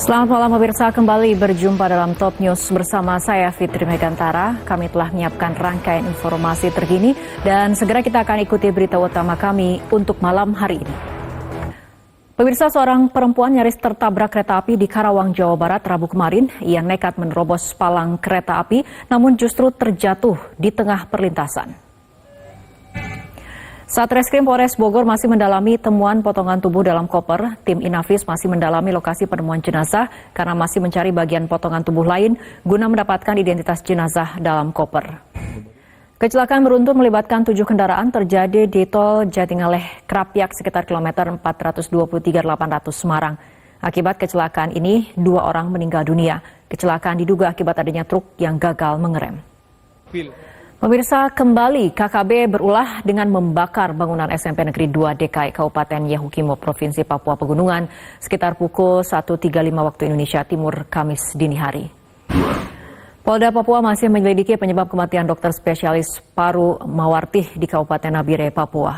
Selamat malam pemirsa, kembali berjumpa dalam Top News bersama saya Fitri Megantara. Kami telah menyiapkan rangkaian informasi terkini dan segera kita akan ikuti berita utama kami untuk malam hari ini. Pemirsa, seorang perempuan nyaris tertabrak kereta api di Karawang, Jawa Barat Rabu kemarin. Ia nekat menerobos palang kereta api namun justru terjatuh di tengah perlintasan. Satreskrim Polres Bogor masih mendalami temuan potongan tubuh dalam koper. Tim Inafis masih mendalami lokasi penemuan jenazah karena masih mencari bagian potongan tubuh lain guna mendapatkan identitas jenazah dalam koper. Kecelakaan beruntun melibatkan 7 kendaraan terjadi di tol Jatingaleh Krapyak sekitar kilometer 423-800 Semarang. Akibat kecelakaan ini, 2 orang meninggal dunia. Kecelakaan diduga akibat adanya truk yang gagal mengerem. Pemirsa, kembali KKB berulah dengan membakar bangunan SMP Negeri 2 DKI Kabupaten Yahukimo, Provinsi Papua Pegunungan sekitar pukul 1.35 waktu Indonesia Timur, Kamis dini hari. Polda Papua masih menyelidiki penyebab kematian dokter spesialis paru Mawarti di Kabupaten Nabire, Papua.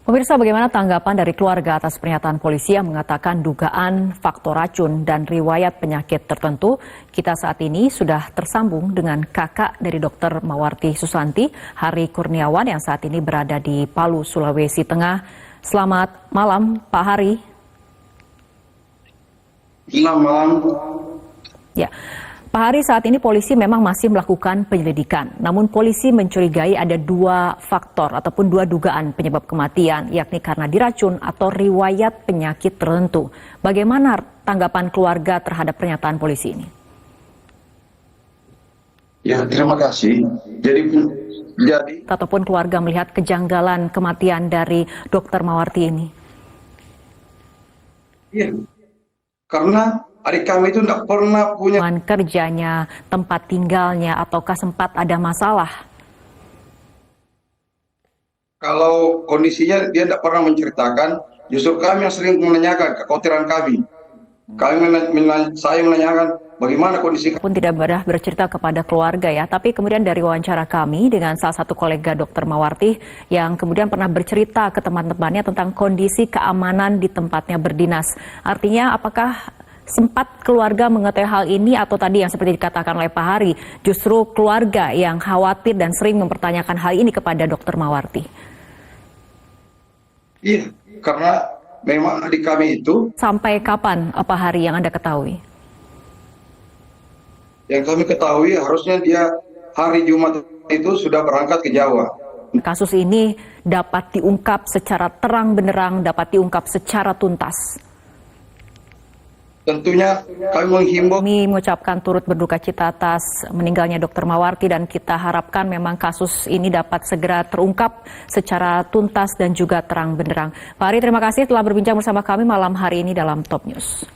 Pemirsa, bagaimana tanggapan dari keluarga atas pernyataan polisi yang mengatakan dugaan faktor racun dan riwayat penyakit tertentu? Kita saat ini sudah tersambung dengan kakak dari Dr. Mawarti Susanti, Hari Kurniawan, yang saat ini berada di Palu, Sulawesi Tengah. Selamat malam, Pak Hari. Selamat malam. Ya. Pak Hari, saat ini polisi memang masih melakukan penyelidikan. Namun polisi mencurigai ada 2 faktor ataupun 2 dugaan penyebab kematian, yakni karena diracun atau riwayat penyakit tertentu. Bagaimana tanggapan keluarga terhadap pernyataan polisi ini? Ya, terima kasih. Jadi ataupun keluarga melihat kejanggalan kematian dari Dr. Mawarti ini. Iya, karena adik kami itu tidak pernah punya kerjanya, tempat tinggalnya, ataukah sempat ada masalah? Kalau kondisinya dia tidak pernah menceritakan, justru kami yang sering menanyakan kekhawatiran kami. Saya menanyakan bagaimana kondisi Pun tidak pernah bercerita kepada keluarga ya, tapi kemudian dari wawancara kami dengan salah satu kolega Dr. Mawarti yang kemudian pernah bercerita ke teman-temannya tentang kondisi keamanan di tempatnya berdinas. Artinya apakah sempat keluarga mengetahui hal ini atau tadi yang seperti dikatakan oleh Pak Hari, justru keluarga yang khawatir dan sering mempertanyakan hal ini kepada Dr. Mawarti? Iya, karena memang adik kami itu. Sampai kapan Pak Hari yang Anda ketahui? Yang kami ketahui harusnya dia hari Jumat itu sudah berangkat ke Jawa. Kasus ini dapat diungkap secara terang benderang, dapat diungkap secara tuntas. Tentunya kami menghimbau. Kami mengucapkan turut berduka cita atas meninggalnya Dr. Mawarti dan kita harapkan memang kasus ini dapat segera terungkap secara tuntas dan juga terang benderang. Pak Hari, terima kasih telah berbincang bersama kami malam hari ini dalam Top News.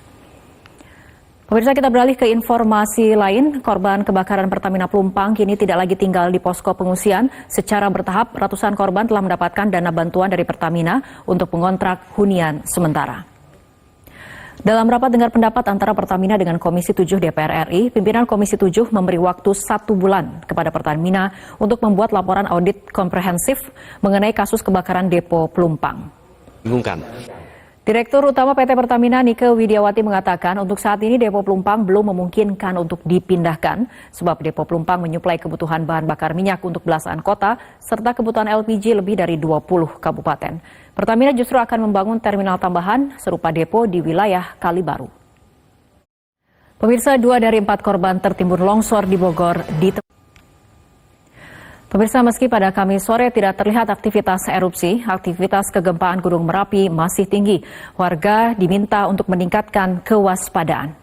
Pemirsa, kita beralih ke informasi lain. Korban kebakaran Pertamina Pelumpang kini tidak lagi tinggal di posko pengungsian. Secara bertahap, ratusan korban telah mendapatkan dana bantuan dari Pertamina untuk mengontrak hunian sementara. Dalam rapat dengar pendapat antara Pertamina dengan Komisi 7 DPR RI, pimpinan Komisi 7 memberi waktu 1 bulan kepada Pertamina untuk membuat laporan audit komprehensif mengenai kasus kebakaran depo Pelumpang. Direktur Utama PT Pertamina Nike Widiawati mengatakan untuk saat ini depo Pelumpang belum memungkinkan untuk dipindahkan sebab depo Pelumpang menyuplai kebutuhan bahan bakar minyak untuk belasan kota serta kebutuhan LPG lebih dari 20 kabupaten. Pertamina justru akan membangun terminal tambahan serupa depo di wilayah Kalibaru. Pemirsa, 2 dari 4 korban tertimbun longsor di Bogor Pemirsa, meski pada Kamis sore tidak terlihat aktivitas erupsi, aktivitas kegempaan Gunung Merapi masih tinggi. Warga diminta untuk meningkatkan kewaspadaan.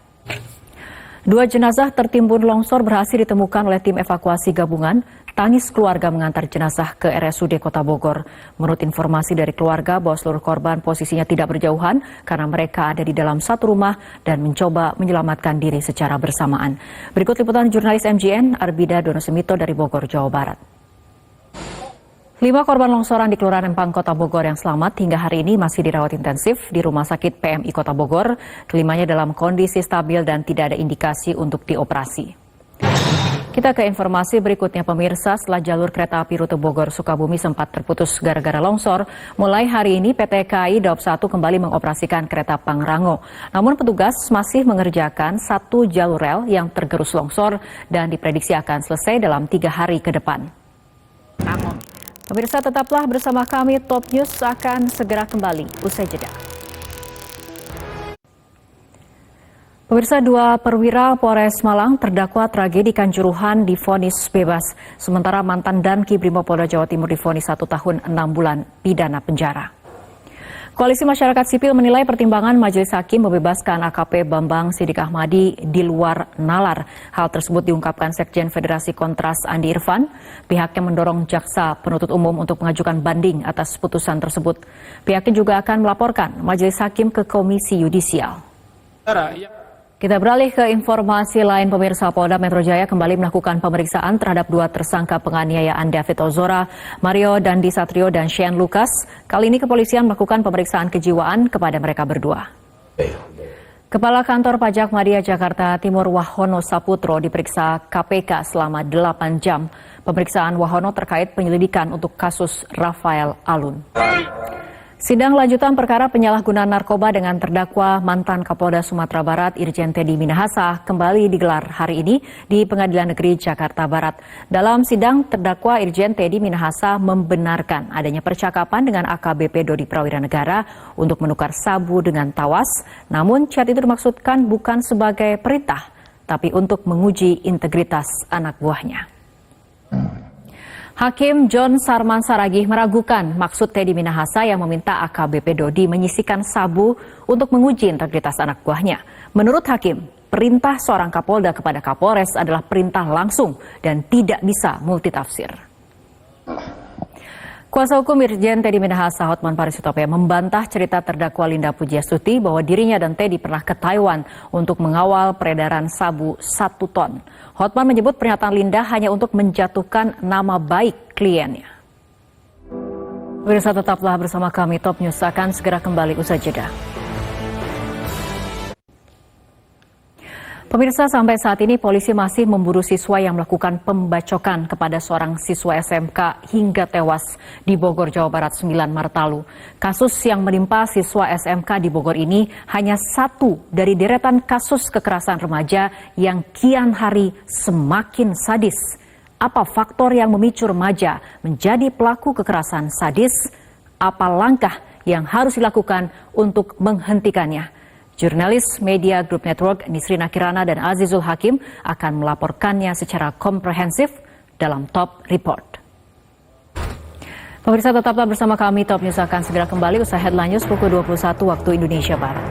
2 jenazah tertimbun longsor berhasil ditemukan oleh tim evakuasi gabungan. Tangis keluarga mengantar jenazah ke RSUD Kota Bogor. Menurut informasi dari keluarga bahwa seluruh korban posisinya tidak berjauhan karena mereka ada di dalam satu rumah dan mencoba menyelamatkan diri secara bersamaan. Berikut liputan jurnalis MJN Arbida Donosemito dari Bogor, Jawa Barat. 5 korban longsoran di Kelurahan Empang, Kota Bogor yang selamat hingga hari ini masih dirawat intensif di Rumah Sakit PMI Kota Bogor. Kelimanya dalam kondisi stabil dan tidak ada indikasi untuk dioperasi. Kita ke informasi berikutnya, pemirsa. Setelah jalur kereta api rute Bogor-Sukabumi sempat terputus gara-gara longsor, mulai hari ini PT KAI Daob 1 kembali mengoperasikan kereta Pangrango. Namun petugas masih mengerjakan satu jalur rel yang tergerus longsor dan diprediksi akan selesai dalam 3 hari ke depan. Pemirsa, tetaplah bersama kami. Top News akan segera kembali usai jeda. Pemirsa, 2 perwira Polres Malang terdakwa tragedi Kanjuruhan divonis bebas. Sementara mantan Danki Brimopolda Jawa Timur divonis 1 tahun 6 bulan pidana penjara. Koalisi Masyarakat Sipil menilai pertimbangan Majelis Hakim membebaskan AKP Bambang Sidik Ahmadi di luar nalar. Hal tersebut diungkapkan Sekjen Federasi Kontras Andi Irfan. Pihaknya mendorong jaksa penuntut umum untuk mengajukan banding atas putusan tersebut. Pihaknya juga akan melaporkan Majelis Hakim ke Komisi Yudisial. Kita beralih ke informasi lain, pemirsa. Polda Metro Jaya kembali melakukan pemeriksaan terhadap 2 tersangka penganiayaan David Ozora, Mario Dandi Satrio, dan Shane Lucas. Kali ini kepolisian melakukan pemeriksaan kejiwaan kepada mereka berdua. Kepala Kantor Pajak Madya Jakarta Timur Wahono Saputro diperiksa KPK selama 8 jam. Pemeriksaan Wahono terkait penyelidikan untuk kasus Rafael Alun. Sidang lanjutan perkara penyalahgunaan narkoba dengan terdakwa mantan Kapolda Sumatera Barat Irjen Teddy Minahasa kembali digelar hari ini di Pengadilan Negeri Jakarta Barat. Dalam sidang, terdakwa Irjen Teddy Minahasa membenarkan adanya percakapan dengan AKBP Dodi Prawira Negara untuk menukar sabu dengan tawas. Namun chat itu dimaksudkan bukan sebagai perintah, tapi untuk menguji integritas anak buahnya. Hakim John Sarman Saragih meragukan maksud Teddy Minahasa yang meminta AKBP Dodi menyisikan sabu untuk menguji integritas anak buahnya. Menurut Hakim, perintah seorang Kapolda kepada Kapolres adalah perintah langsung dan tidak bisa multitafsir. Kuasa hukum Irjen Teddy Minahasa, Hotman Paris Hutapea, membantah cerita terdakwa Linda Pujiastuti bahwa dirinya dan Teddy pernah ke Taiwan untuk mengawal peredaran sabu 1 ton. Hotman menyebut pernyataan Linda hanya untuk menjatuhkan nama baik kliennya. Pemirsa, tetaplah bersama kami. Top News akan segera kembali usai jeda. Pemirsa, sampai saat ini polisi masih memburu siswa yang melakukan pembacokan kepada seorang siswa SMK hingga tewas di Bogor, Jawa Barat 9 Maret lalu. Kasus yang menimpa siswa SMK di Bogor ini hanya satu dari deretan kasus kekerasan remaja yang kian hari semakin sadis. Apa faktor yang memicu remaja menjadi pelaku kekerasan sadis? Apa langkah yang harus dilakukan untuk menghentikannya? Jurnalis Media Group Network Nisrina Kirana dan Azizul Hakim akan melaporkannya secara komprehensif dalam Top Report. Pemirsa, tetaplah bersama kami. Top News akan segera kembali usai Headline News pukul 21 waktu Indonesia Barat.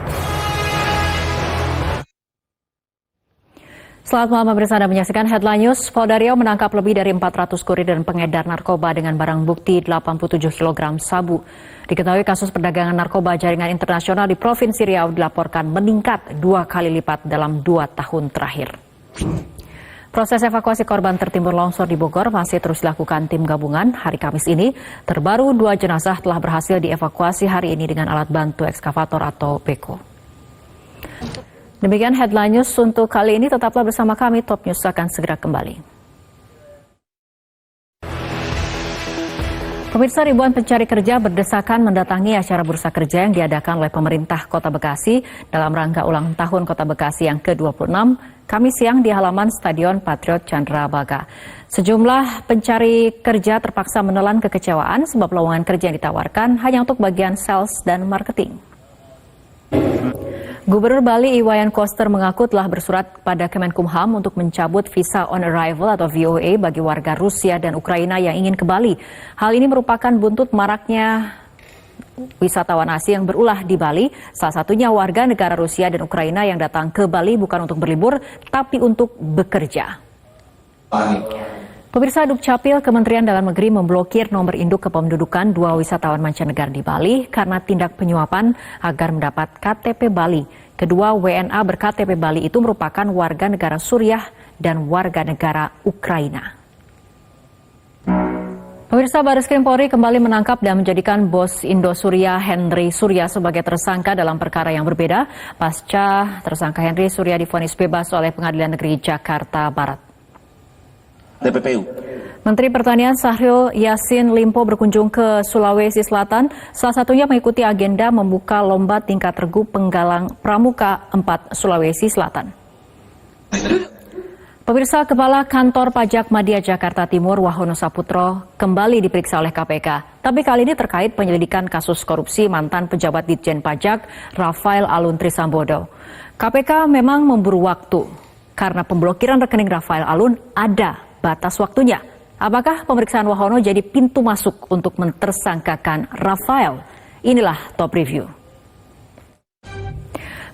Selamat malam pemirsa, Anda menyaksikan Headline News. Polda Riau menangkap lebih dari 400 kurir dan pengedar narkoba dengan barang bukti 87 kg sabu. Diketahui kasus perdagangan narkoba jaringan internasional di Provinsi Riau dilaporkan meningkat 2 kali lipat dalam 2 tahun terakhir. Proses evakuasi korban tertimbun longsor di Bogor masih terus dilakukan tim gabungan. Hari Kamis ini, terbaru 2 jenazah telah berhasil dievakuasi hari ini dengan alat bantu ekskavator atau beko. Demikian Headline News untuk kali ini. Tetaplah bersama kami. Top News akan segera kembali. Pemirsa, ribuan pencari kerja berdesakan mendatangi acara bursa kerja yang diadakan oleh pemerintah Kota Bekasi dalam rangka ulang tahun Kota Bekasi yang ke-26, Kamis siang di halaman Stadion Patriot Candrabaga. Sejumlah pencari kerja terpaksa menelan kekecewaan sebab lowongan kerja yang ditawarkan hanya untuk bagian sales dan marketing. Gubernur Bali Iwayan Koster mengaku telah bersurat pada Kemenkumham untuk mencabut visa on arrival atau VOA bagi warga Rusia dan Ukraina yang ingin ke Bali. Hal ini merupakan buntut maraknya wisatawan asing yang berulah di Bali, salah satunya warga negara Rusia dan Ukraina yang datang ke Bali bukan untuk berlibur, tapi untuk bekerja. Pemirsa, Dukcapil Kementerian Dalam Negeri memblokir nomor induk kependudukan 2 wisatawan mancanegara di Bali karena tindak penyuapan agar mendapat KTP Bali. Kedua WNA ber-KTP Bali itu merupakan warga negara Suriah dan warga negara Ukraina. Pemirsa, Bareskrim Polri kembali menangkap dan menjadikan bos Indosuria Henry Surya sebagai tersangka dalam perkara yang berbeda pasca tersangka Henry Surya divonis bebas oleh Pengadilan Negeri Jakarta Barat. TPPU. Menteri Pertanian Syahrul Yassin Limpo berkunjung ke Sulawesi Selatan, salah satunya mengikuti agenda membuka lomba tingkat regu penggalang pramuka 4 Sulawesi Selatan. Pemirsa, Kepala Kantor Pajak Madya Jakarta Timur Wahono Saputro kembali diperiksa oleh KPK. Tapi kali ini terkait penyelidikan kasus korupsi mantan pejabat Ditjen Pajak Rafael Alun Trisambodo. KPK memang memburu waktu karena pemblokiran rekening Rafael Alun ada batas waktunya. Apakah pemeriksaan Wahono jadi pintu masuk untuk mentersangkakan Rafael? Inilah Top Review.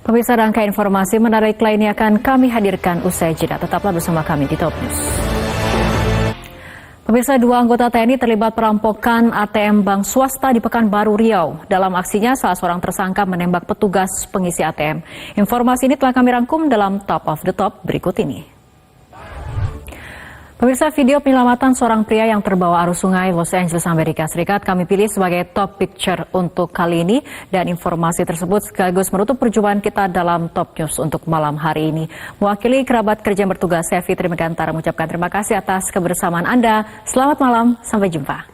Pemirsa, rangkaian informasi menarik lainnya akan kami hadirkan usai jeda. Tetaplah bersama kami di Top News. Pemirsa, 2 anggota TNI terlibat perampokan ATM bank swasta di Pekanbaru Riau. Dalam aksinya, salah seorang tersangka menembak petugas pengisi ATM. Informasi ini telah kami rangkum dalam Top of the Top berikut ini. Pemirsa, video penyelamatan seorang pria yang terbawa arus sungai Los Angeles, Amerika Serikat kami pilih sebagai top picture untuk kali ini. Dan informasi tersebut sekaligus menutup perjumpaan kita dalam Top News untuk malam hari ini. Mewakili kerabat kerja yang bertugas, saya Fitri Megantara mengucapkan terima kasih atas kebersamaan Anda. Selamat malam, sampai jumpa.